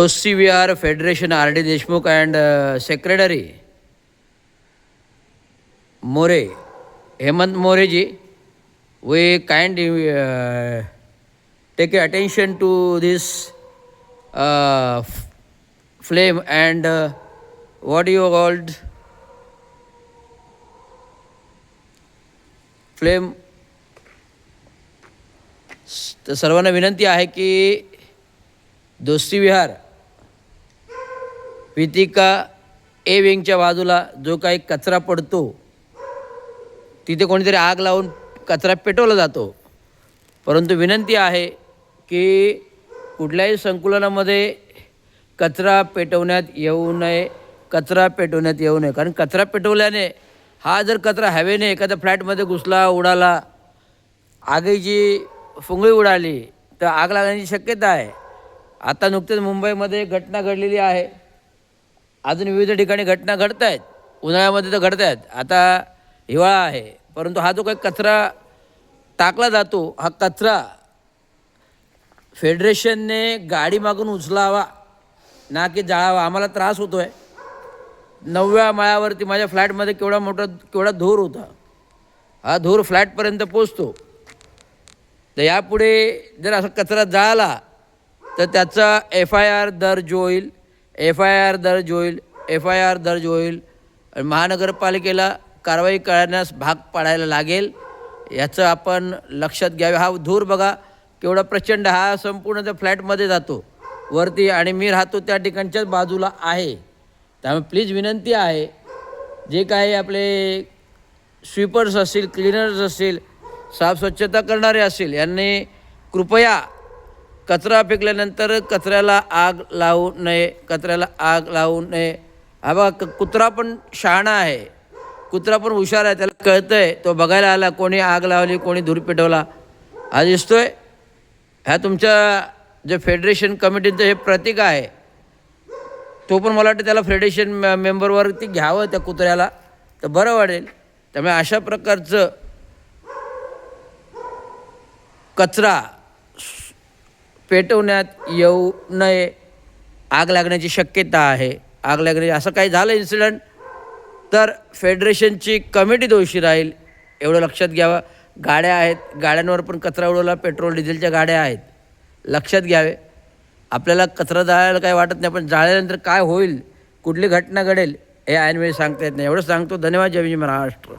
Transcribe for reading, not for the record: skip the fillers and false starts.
OCVR Federation R.D. Deshmukh and Secretary More, Hemant More ji, we kindly take attention to this flame and what you called flame. तर सर्वांना विनंती आहे की दोस्ती विहार वितिका ए विंगच्या बाजूला जो काही कचरा पडतो तिथे कोणीतरी आग लावून कचरा पेटवला जातो. परंतु विनंती आहे की कुठल्याही संकुलनामध्ये कचरा पेटवण्यात येऊ नये, कचरा पेटवण्यात येऊ नये. कारण कचरा पेटवल्याने हा जर कचरा हवेने एखाद्या फ्लॅटमध्ये घुसला, उडाला, आगीची फुंगळी उडाली तर आग लागण्याची शक्यता आहे. आता नुकतेच मुंबईमध्ये घटना घडलेली आहे. अजून विविध ठिकाणी घटना घडत आहेत. उन्हाळ्यामध्ये तर घडत आहेत. आता हिवाळा आहे. परंतु हा जो काही कचरा टाकला जातो, हा कचरा फेडरेशनने गाडी मागून उचलावा ना की जाळावा. आम्हाला त्रास होतो आहे. 9व्या माळ्यावरती माझ्या फ्लॅटमध्ये केवढा धूर होता. हा धूर फ्लॅटपर्यंत पोचतो. तर यापुढे जर असा कचरा जाळला तर त्याचा FIR दर्ज होईल, FIR दर्ज होईल, FIR दर्ज होईल. महानगरपालिकेला कारवाई करण्यास भाग पाडायला लागेल. याचं आपण लक्षात घ्यावे. हा धूर बघा केवढा प्रचंड, हा संपूर्ण त्या फ्लॅटमध्ये जातो वरती आणि मी राहतो त्या ठिकाणच्याच बाजूला आहे. त्यामुळे प्लीज विनंती आहे, जे काही आपले स्वीपर्स असतील, क्लीनर्स असतील, साफ स्वच्छता करणारे असतील, यांनी कृपया कचरा फेकल्यानंतर कचऱ्याला आग लावू नये, कचऱ्याला आग लावू नये. हा बघा कुत्रा पण शहाणा आहे, कुत्रा पण हुशार आहे, त्याला कळतं आहे. तो बघायला आला कोणी आग लावली, कोणी धूर पेटवला. हा दिसतोय. ह्या तुमच्या जे फेडरेशन कमिटीचं हे प्रतीक आहे. तो पण मला वाटतं त्याला फेडरेशन मेंबरवरती घ्यावं त्या कुत्र्याला, तर बरं वाटेल. त्यामुळे अशा प्रकारचं कचरा पेटवण्यात येऊ नये. आग लागण्याची शक्यता आहे. आग लागण्याची असं काही झालं इन्सिडेंट तर फेडरेशनची कमिटी दोषी राहील, एवढं लक्षात घ्यावं. गाड्या आहेत, गाड्यांवर पण कचरा उडवला, पेट्रोल डिझेलच्या गाड्या आहेत, लक्षात घ्यावे. आपल्याला कचरा जाळायला काही वाटत नाही, पण जाळल्यानंतर काय होईल, कुठली घटना घडेल हे ऐनवेळी सांगता येत नाही. एवढं सांगतो. धन्यवाद. जय हिंद महाराष्ट्र.